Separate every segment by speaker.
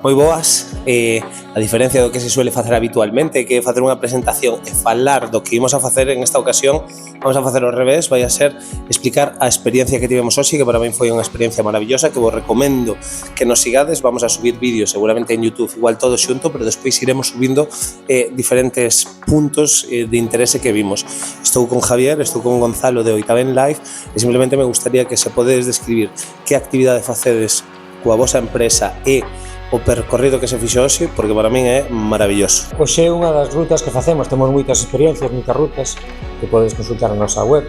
Speaker 1: Moi boas, a diferencia do que se suele facer habitualmente, que é facer unha presentación e falar do que imos a facer en esta ocasión, vamos a facer ao revés, vai a ser explicar a experiencia que tivemos hoxe, que para min foi unha experiencia maravillosa, que vos recomendo que nos sigades. Vamos a subir vídeos seguramente en YouTube, igual todo xunto, pero despois iremos subindo diferentes puntos de interese que vimos. Estou con Javier, estou con Gonzalo de Oitaben Live, e simplemente me gustaría que se podedes describir que actividade facedes coa vosa empresa e o percorrido que se fixo hoxe, porque para min é maravilloso.
Speaker 2: Hoxe é unha das rutas que facemos, temos moitas experiencias, moitas rutas que podes consultar na nosa web.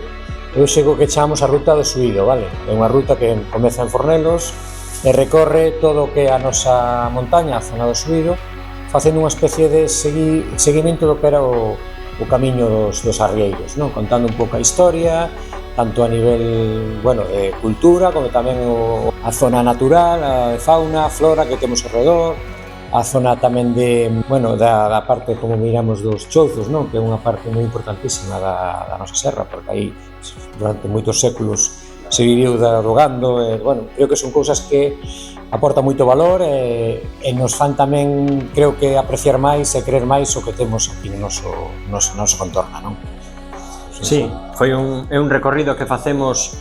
Speaker 2: E hoxe o que chamamos a ruta do Suído, vale? É unha ruta que comeza en Fornelos e recorre todo o que é a nosa montaña, a zona do Suído, facendo unha especie de seguimento do que era o camiño dos arrieiros, non? Contando un pouco a historia, tanto a nivel, de cultura, como tamén a zona natural, a fauna, a flora que temos alrededor, a zona tamén da parte, como miramos, dos chouzos, non? Que é unha parte moi importantísima da nosa serra, porque aí durante moitos séculos se viviu do gando, creo que son cousas que aportan moito valor e nos fan tamén, creo que, apreciar máis e querer máis o que temos aquí no noso contorno, non?
Speaker 3: Sí, é un recorrido que facemos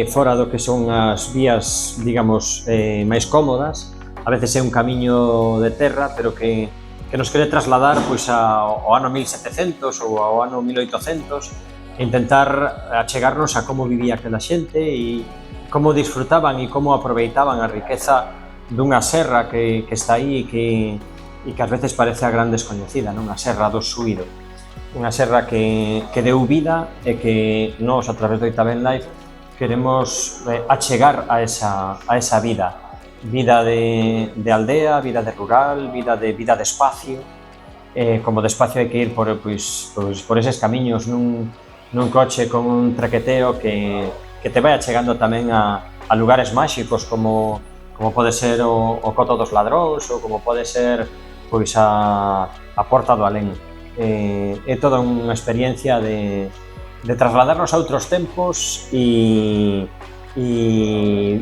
Speaker 3: fora do que son as vías, digamos, máis cómodas. A veces é un camiño de terra, pero que nos quere trasladar pois ao ano 1700 ou ao ano 1800 e intentar achegarnos a como vivía aquela xente e como disfrutaban e como aproveitaban a riqueza dunha serra que está aí e que ás veces parece a gran descoñecida, non? A Serra do Suído. Unha serra que deu vida e que nós, a través do Oitaben Live, queremos achegar a esa vida de aldea, vida de rural, vida de espacio. Como de espacio hai que ir por eses camiños nun coche con un traqueteo que te vai achegando tamén a lugares máxicos como pode ser o Coto dos Ladróns ou como pode ser pois a Porta do Alén. É toda unha experiencia de trasladarnos a outros tempos e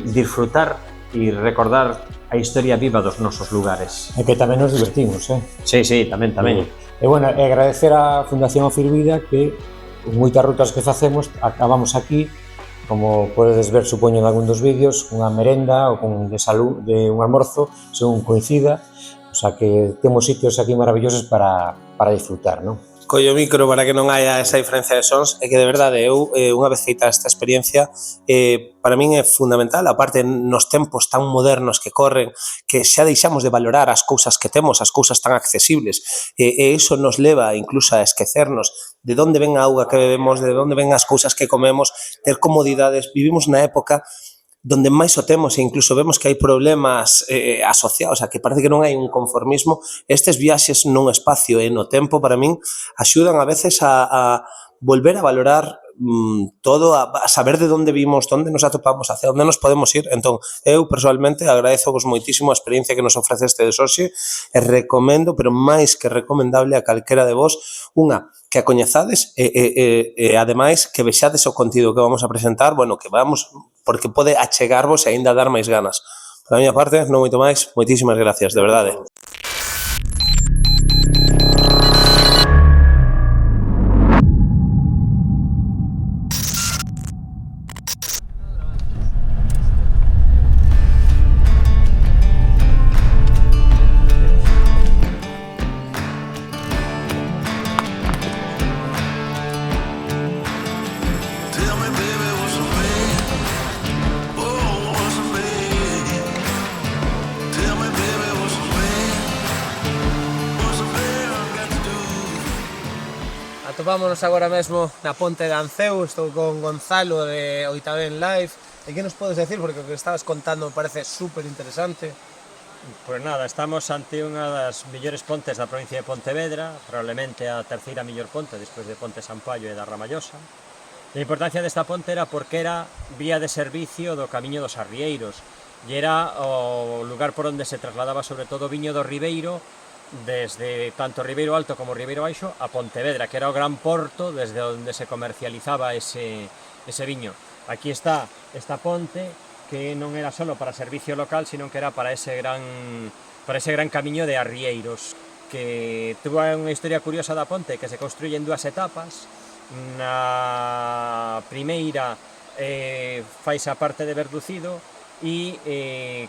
Speaker 3: disfrutar e recordar a historia viva dos nosos lugares.
Speaker 2: E que tamén nos divertimos,
Speaker 3: Sí, tamén.
Speaker 2: E agradecer á Fundación Ofirvida que moitas rutas que facemos acabamos aquí, como podedes ver, supoño, en algún dos vídeos, unha merenda ou con de un almorzo, según coincida. O sea que temos sitios aquí maravillosos para disfrutar, non?
Speaker 1: Collo micro para que non haya esa diferencia de sons, é que de verdade eu, unha vez feita esta experiencia, para min é fundamental, aparte nos tempos tan modernos que corren, que xa deixamos de valorar as cousas que temos, as cousas tan accesibles, e iso nos leva incluso a esquecernos de onde ven a auga que bebemos, de onde ven as cousas que comemos, ter comodidades. Vivimos na época donde máis o temos e incluso vemos que hai problemas asociados a que parece que non hai un conformismo. Estes viaxes nun espacio e no tempo, para min, axudan a veces a volver a valorar todo, a saber de onde vimos, onde nos atopamos, hacia onde nos podemos ir. Entón, eu, personalmente, agradezovos moitísimo a experiencia que nos ofrecestes hoxe e recomendo, pero máis que recomendable, a calquera de vos, unha, que a coñezades e ademais, que vexades o contido que vamos a presentar, porque pode achegarvos e aínda dar máis ganas. Por a miña parte, non moito máis, moitísimas gracias, de verdade. Atopámonos agora mesmo na Ponte de Anceu, estou con Gonzalo de Oitaben Live. E que nos podes decir? Porque o que estabas contando me parece super interesante.
Speaker 3: Pois nada, estamos ante unha das mellores pontes da provincia de Pontevedra, probablemente a terceira mellor ponte, despois de Ponte Sampaio e da Ramallosa. A importancia desta ponte era porque era vía de servicio do Camiño dos Arrieiros e era o lugar por onde se trasladaba sobre todo o viño do Ribeiro desde tanto Ribeiro Alto como Ribeiro Baixo a Pontevedra, que era o gran porto desde onde se comercializaba ese viño. Aquí está esta ponte que non era só para servicio local, sino que era para ese gran por ese gran camiño de arrieiros, que tuvo unha historia curiosa da ponte, que se construye en 2 etapas. Na primeira faise a parte de Verducido e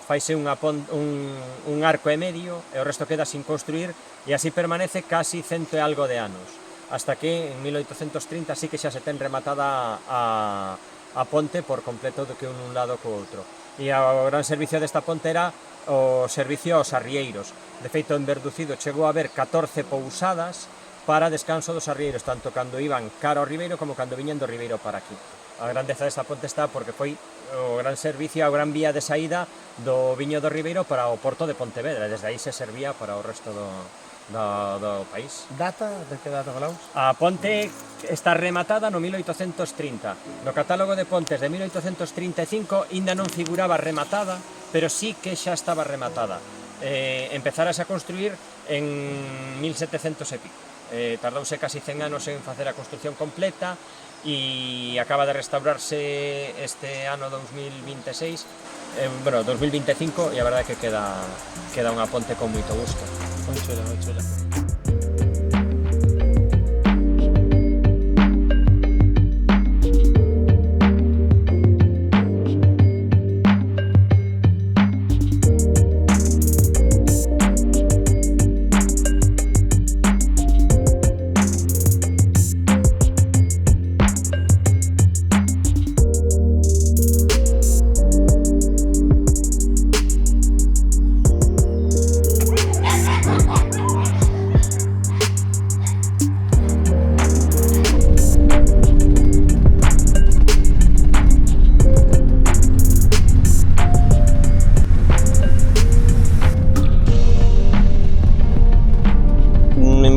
Speaker 3: faise un arco e medio e o resto queda sin construir, e así permanece casi 100 e algo de anos, hasta que en 1830 sí que xa se ten rematada a ponte por completo do que un lado co outro. E o gran servicio desta ponte era o servicio aos arrieiros. De feito, en Verducido chegou a haber 14 pousadas para descanso dos arrieiros, tanto cando iban cara ao Ribeiro como cando viñan do Ribeiro para aquí. A grandeza desta ponte está porque foi o gran servicio, a gran vía de saída do viño do Ribeiro para o porto de Pontevedra, e desde aí se servía para o resto do país.
Speaker 1: Data? De que data falaus?
Speaker 3: A ponte está rematada no 1830. No catálogo de pontes de 1835 ainda non figuraba rematada, pero sí que xa estaba rematada. Empezarase a construir en 1700 e pico. Tardouse casi 100 anos en facer a construcción completa e acaba de restaurarse este ano 2026, 2025, e a verdade é que queda unha ponte con moito gusto.
Speaker 1: Moi chula, moi chula.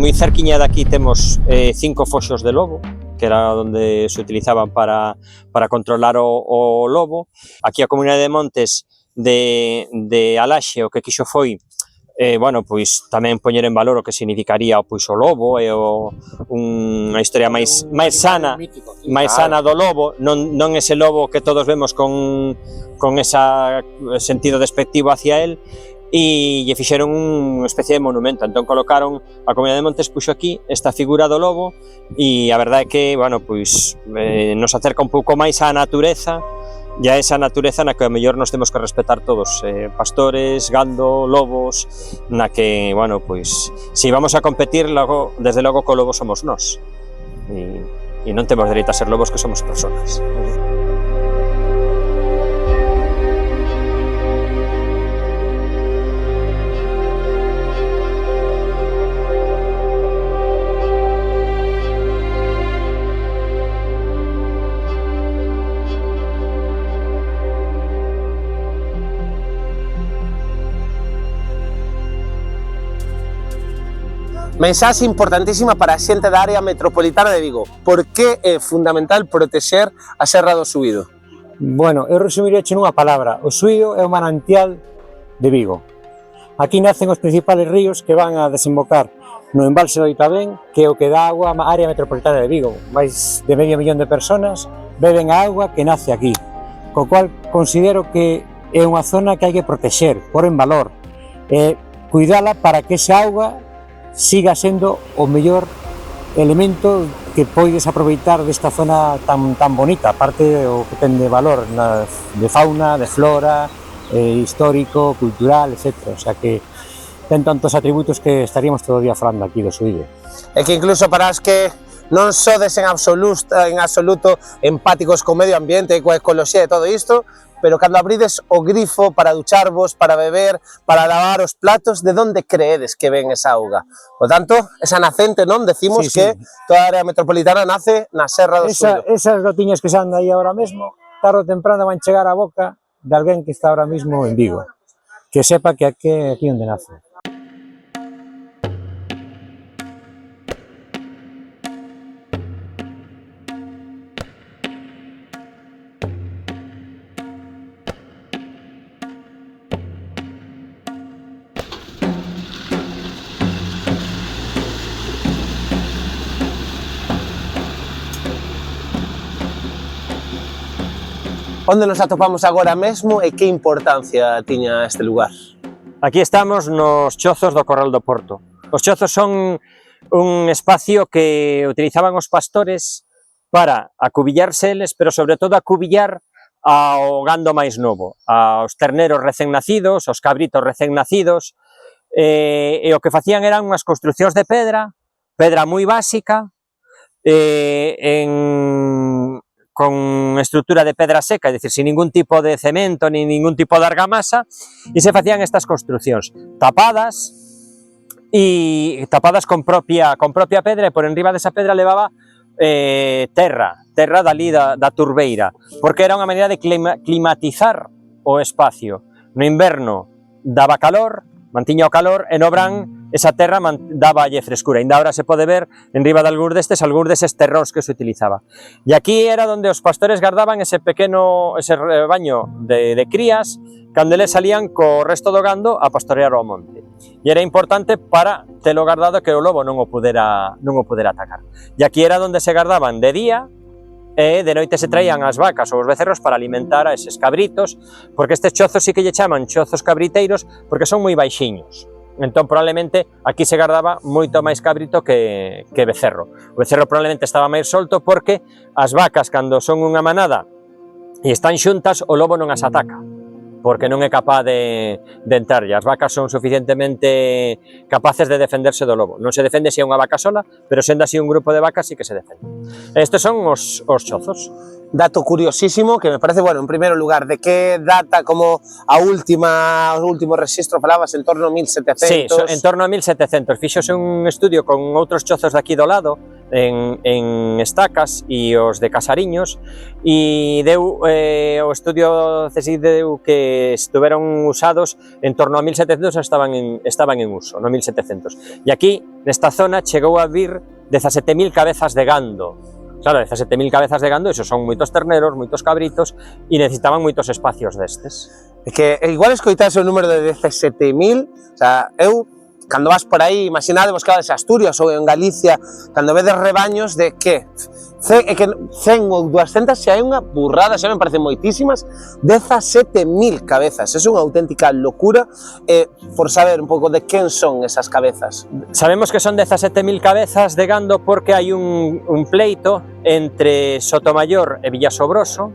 Speaker 3: Moi cerquiña de aquí temos 5 foxos de lobo, que era onde se utilizaban para controlar o lobo. Aquí a Comunidade de Montes de Alaxe o que quixo foi pois tamén poñer en valor o que significaría pois o lobo e unha historia máis sana do lobo, non ese lobo que todos vemos con ese sentido despectivo hacia él, e lle fixeron unha especie de monumento. Entón colocaron, a Comunidade de Montes puxo aquí esta figura do lobo, e a verdade é que, nos acerca un pouco máis á natureza, e a esa natureza na que a mellor nos temos que respetar todos, pastores, gando, lobos, na que, se vamos a competir, desde logo co lobo somos nós, e non temos dereito a ser lobos, que somos personas.
Speaker 1: Mensaxe importantísima para a xente da área metropolitana de Vigo. Por que é fundamental protexer a Serra do Suído?
Speaker 2: Bueno, eu resumiría nunha palabra. O Suído é o manantial de Vigo. Aquí nacen os principales ríos que van a desembocar no embalse do Oitavén, que é o que dá agua á área metropolitana de Vigo. Mais de 500.000 de personas beben a agua que nace aquí, co cual considero que é unha zona que hai que protexer, pôr en valor, cuidala para que esa auga siga sendo o mellor elemento que poides aproveitar desta zona tan bonita, aparte o que ten de valor de fauna, de flora, histórico, cultural, etc. O sea que ten tantos atributos que estaríamos todo o día falando aquí do Suído.
Speaker 1: É que incluso para as que non sodes en absoluto empáticos co medio ambiente e coa ecoloxía e todo isto, pero cando abrides o grifo para ducharvos, para beber, para lavar os platos, de onde creedes que ven esa auga? Por tanto, esa nacente, non? Decimos que toda a área metropolitana nace na Serra do Suído.
Speaker 2: Esas gotiñas que se andan aí ahora mesmo, tarde ou temprano van chegar á boca de alguén que está ahora mesmo en Vigo, que sepa que aquí onde nace.
Speaker 1: Onde nos atopamos agora mesmo e que importancia tiña este lugar?
Speaker 3: Aquí estamos nos chozos do Corral do Porto. Os chozos son un espacio que utilizaban os pastores para acubillarse eles, pero sobre todo acubillar ao gando máis novo, aos terneros recén nacidos, aos cabritos recén nacidos, e o que facían eran unhas construcións de pedra moi básica, con estrutura de pedra seca, é dicir, sin ningún tipo de cemento, ni ningún tipo de argamasa, e se facían estas construcións tapadas con propia pedra, e por enriba desa pedra levaba terra dali da turbeira, porque era unha maneira de climatizar o espacio. No inverno daba calor, mantiña o calor, e no verán esa terra dáballe frescura. Ainda ahora se pode ver enriba de algúns destes terróns que se utilizaba. E aquí era onde os pastores gardaban ese rebaño de crías, cando eles salían co resto do gando a pastorear ao monte. E era importante para telo gardado que o lobo non o pudera atacar. E aquí era onde se gardaban de día, e de noite se traían as vacas ou os becerros para alimentar a eses cabritos, porque estes chozos sí que lle chaman chozos cabriteiros porque son moi baixiños. Entón, probablemente, aquí se gardaba moito máis cabrito que becerro. O becerro probablemente estaba máis solto porque as vacas, cando son unha manada e están xuntas, o lobo non as ataca, porque non é capaz de entrar. E as vacas son suficientemente capaces de defenderse do lobo. Non se defende se é unha vaca sola, pero sendo así un grupo de vacas sí que se defende. Estes son os chozos.
Speaker 1: Dato curiosísimo, que me parece, bueno, en primeiro lugar, de que data como o último rexistro falabas, en torno a 1700?
Speaker 3: Sí, en torno a 1700. Fixose un estudio con outros chozos de aquí do lado, en Estacas e os de Casariños, e deu o estudio deu que estuveron usados en torno a 1700, estaban en uso, no 1700. E aquí, nesta zona, chegou a vir 17.000 cabezas de gando. Claro, 17.000 cabezas de gando, esos son moitos terneros, moitos cabritos, e necesitaban moitos espacios destes.
Speaker 1: É que igual escoitase o número de 17.000, o sea, eu, cando vas por aí, imaginadevos que vades a Asturias ou en Galicia, cando vedes rebaños de que 100 ou 200 xa é unha burrada, xa me parecen moitísimas, 17.000 cabezas, é unha auténtica locura, por saber un pouco de quen son esas cabezas.
Speaker 3: Sabemos que son 17.000 cabezas de gando porque hai un pleito entre Sotomayor e Villasobroso,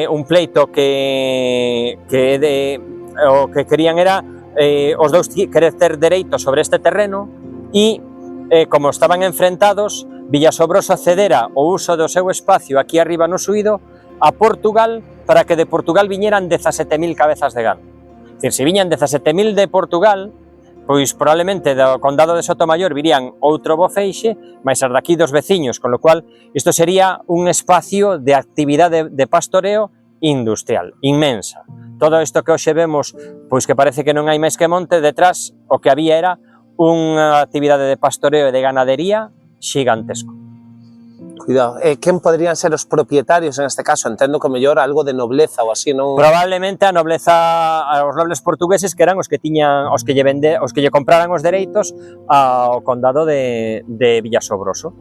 Speaker 3: un pleito que o que querían era os dous querer ter dereito sobre este terreno, e como estaban enfrentados, Villasobroso cedera o uso do seu espacio aquí arriba no Suído a Portugal, para que de Portugal viñeran 17.000 cabezas de gando. É dicir, se viñan 17.000 de Portugal, pois probablemente do condado de Sotomayor virían outro bo feixe, máis as daqui dos veciños, con lo cual isto sería un espacio de actividade de pastoreo industrial, inmensa. Todo isto que hoxe vemos, pois que parece que non hai máis que monte, detrás o que había era unha actividade de pastoreo e de ganadería xigantesco.
Speaker 1: Cuidado, quen podrían ser os propietarios en este caso? Entendo que mellor algo de nobleza ou así, non?
Speaker 3: Probablemente a nobleza, os nobles portugueses, que eran os que tiñan, os que lle compraran os dereitos ao condado de Villasobroso.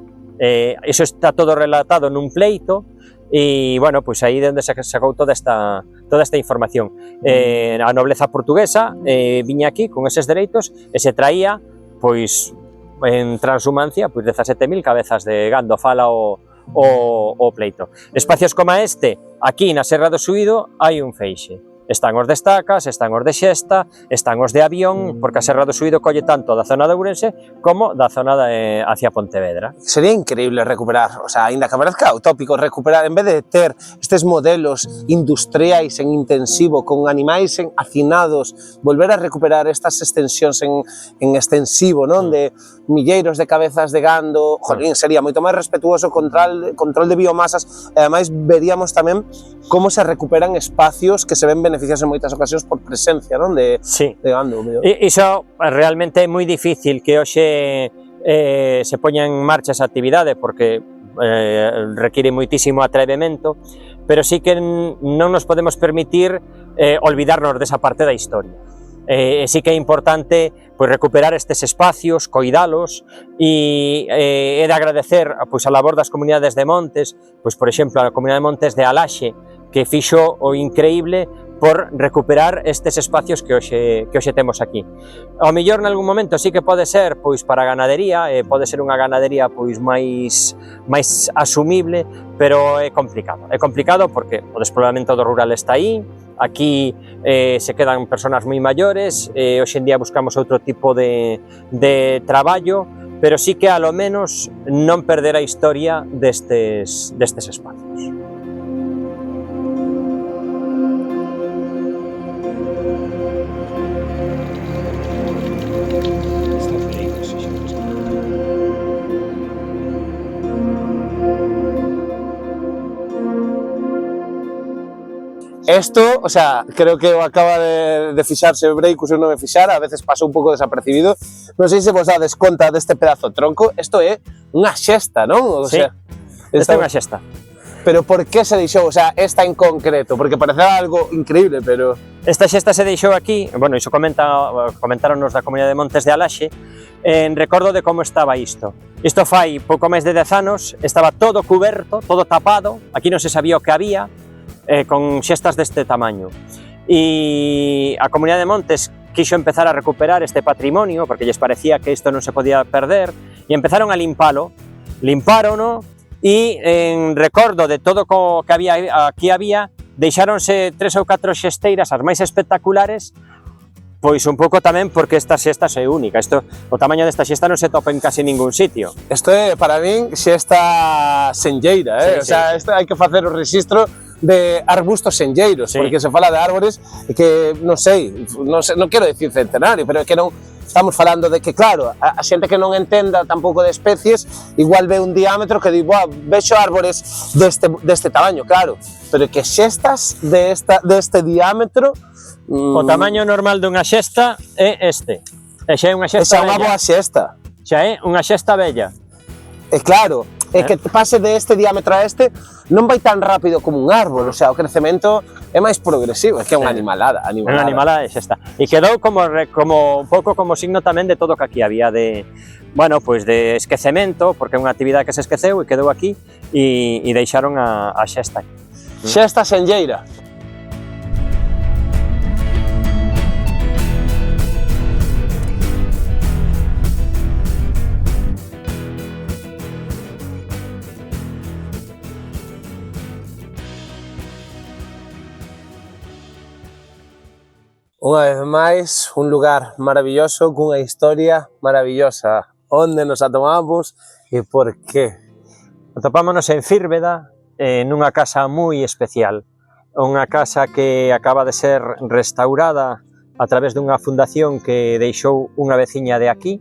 Speaker 3: Iso está todo relatado nun pleito, e, bueno, pois aí é onde se sacou toda esta información. A nobleza portuguesa viña aquí con eses dereitos e se traía, pois, en transhumancia, pois 17.000 cabezas de gando, fala o pleito. Espacios como este, aquí na Serra do Suído, hai un feixe. Están os de Estacas, están os de Xesta, están os de Avión, porque a Serra do Suído colle tanto da zona de Ourense como da zona hacia Pontevedra.
Speaker 1: Sería increíble recuperar, o sea, ainda que parezca utópico, recuperar, en vez de ter estes modelos industriais en intensivo, con animais hacinados, volver a recuperar estas extensións en extensivo, non? De milleiros de cabezas de gando, jolín, sería moito máis respetuoso control de biomasas, e ademais veríamos tamén como se recuperan espacios que se ven beneficiados en moitas ocasións por presencia, non? De gando.
Speaker 3: Iso realmente é moi difícil que hoxe se poña en marcha esa actividade, porque requiere moitísimo atrevemento, pero sí que non nos podemos permitir olvidarnos desa parte da historia. Sí que é importante pois recuperar estes espacios, coidalos, e é de agradecer pois a labor das comunidades de montes, pois por exemplo a comunidade de montes de Alaxe, que fixo o increíble por recuperar estes espacios que hoxe temos aquí. Ao mellor nalgún momento sí que pode ser pois para a ganadería, pode ser unha ganadería pois máis asumible, pero é complicado porque o despoboamento do rural está aí, aquí se quedan persoas moi maiores, hoxe en día buscamos outro tipo de traballo, pero sí que ao menos non perder a historia destes espacios.
Speaker 1: Esto, o sea, creo que acaba de fixarse o Breicu, se non me fixara, a veces pasa un pouco desapercibido. Non sei se vos dades conta deste pedazo de tronco, isto é unha xesta, non? O
Speaker 3: Sí,
Speaker 1: sea,
Speaker 3: esta é unha xesta.
Speaker 1: Pero por que se deixou, o sea, esta en concreto? Porque parecía algo increíble, pero...
Speaker 3: Esta xesta se deixou aquí, bueno, iso comentaron nos da Comunidade de Montes de Alaxe, en recordo de como estaba isto. Isto fai pouco máis de 10 anos, estaba todo cuberto, todo tapado, aquí non se sabía o que había, con xestas deste tamaño. E a Comunidade de Montes quixo empezar a recuperar este patrimonio, porque lles parecía que isto non se podía perder, e empezaron a limpárono, e en recordo de todo o que aquí había, deixáronse 3 ou 4 xesteiras, as máis espectaculares, pois un pouco tamén porque esta xesta é única. O tamaño desta xesta non se topa en casi ningún sitio.
Speaker 1: Isto é, para min, xesta senlleira,
Speaker 3: Sí,
Speaker 1: o sea, isto hai que facer o rexistro de arbustos senlleiros,
Speaker 3: Sí.
Speaker 1: porque se fala de árbores que, non sei, non quero dicir centenario, pero é que non estamos falando de que, claro, a xente que non entenda tampouco de especies, igual ve un diámetro que di, "Buah, vexo árbores deste tamaño", claro, pero que xestas deste diámetro...
Speaker 3: O tamaño normal dunha xesta é este. E xa é unha xesta
Speaker 1: Esa é unha boa xesta.
Speaker 3: Xa é unha xesta bella.
Speaker 1: E claro, é que pase de este diámetro a este non vai tan rápido como un árbol, o sea, o crecemento é máis progresivo, é que é unha animalada.
Speaker 3: Unha animalada é xesta. E quedou como un pouco como signo tamén de todo o que aquí había de, bueno, pois de esquecemento, porque é unha actividade que se esqueceu e quedou aquí e deixaron a xesta aquí.
Speaker 1: Xesta senlleira. Unha vez máis, un lugar maravilloso, cunha historia maravillosa. Onde nos atomamos e por qué?
Speaker 3: Atopámonos en Fírbeda, nunha casa moi especial. Unha casa que acaba de ser restaurada a través dunha fundación que deixou unha veciña de aquí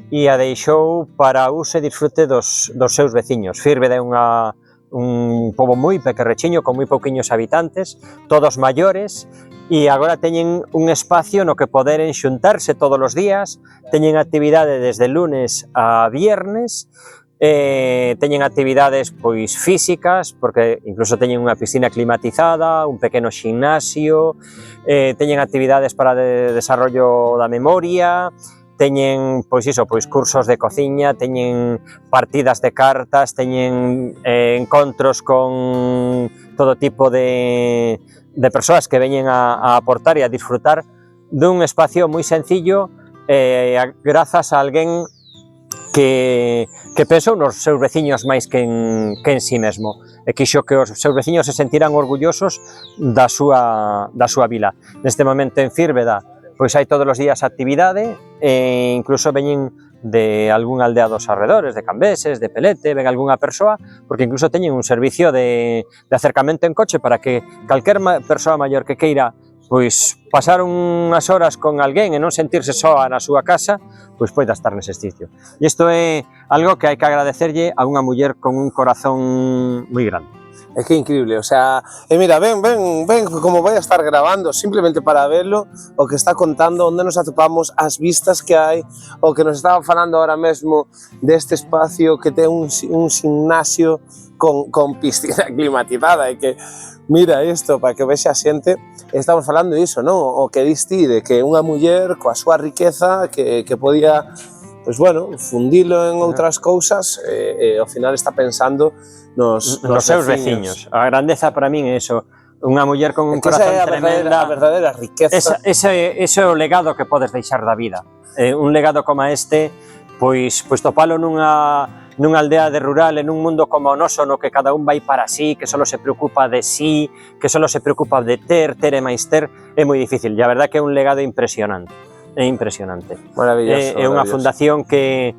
Speaker 3: e a deixou para uso e disfrute dos seus veciños. Fírbeda é un pobo moi pequerrechiño, con moi pouquiños habitantes, todos maiores, e agora teñen un espacio no que poderen xuntarse todos os días, teñen actividade desde lunes a viernes, teñen actividades pois físicas, porque incluso teñen unha piscina climatizada, un pequeno ximnasio, teñen actividades para desarrollo da memoria, teñen pois cursos de cociña, teñen partidas de cartas, teñen encontros con todo tipo de persoas que veñen a aportar e a disfrutar dun espacio moi sencillo grazas a alguén que pensou nos seus veciños máis que en si mesmo e quixo que os seus veciños se sentiran orgullosos da súa vila. Neste momento en Fírbeda pois hai todos os días actividade e incluso veñen de algún aldea dos arredores, de Cambeses, de Pelete, ven algunha persoa, porque incluso teñen un servicio de acercamento en coche para que calquer persoa maior que queira pois pasar unhas horas con alguén e non sentirse soa na súa casa, pois poida estar nese sitio. E isto é algo que hai que agradecerlle a unha muller con un corazón moi grande.
Speaker 1: É que increíble, o sea, mira, ven como vai a estar grabando, simplemente para verlo, o que está contando, onde nos atopamos, as vistas que hai, o que nos estaba falando ahora mesmo deste espacio que ten un gimnasio con piscina climatizada, e que, mira isto, para que vexe a xente, estamos falando iso, non? O que diste de que unha muller coa súa riqueza que podía, pois bueno, fundilo en outras cousas e ao final está pensando nos
Speaker 3: seus veciños. A grandeza para min é iso. Unha muller con un corazón tremenda.
Speaker 1: A verdadeira riqueza.
Speaker 3: Ese é o legado que podes deixar da vida. Un legado como este, pois topalo nunha aldea de rural, en un mundo como o noso, no que cada un vai para sí, que só se preocupa de sí, que só se preocupa de ter e máis ter, é moi difícil. E a verdade que é un legado impresionante. É impresionante.
Speaker 1: Maravilloso.
Speaker 3: É unha fundación que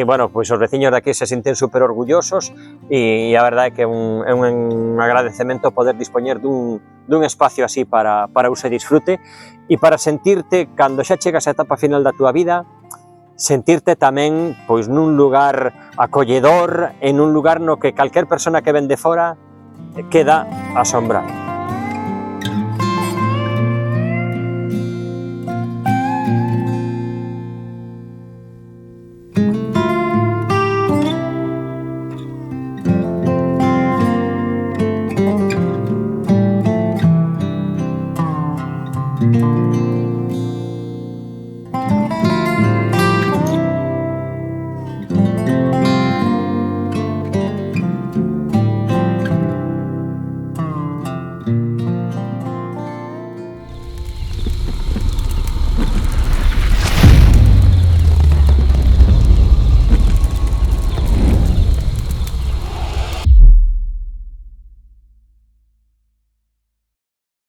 Speaker 3: bueno, pois os veciños daqui se sinten super orgullosos e a verdade que é un agradecemento poder dispoñer dun espacio así para uso e disfrute e para sentirte, cando xa chegas á etapa final da túa vida, sentirte tamén pois nun lugar acolledor, en un lugar no que calquer persona que ven de fora queda asombrado.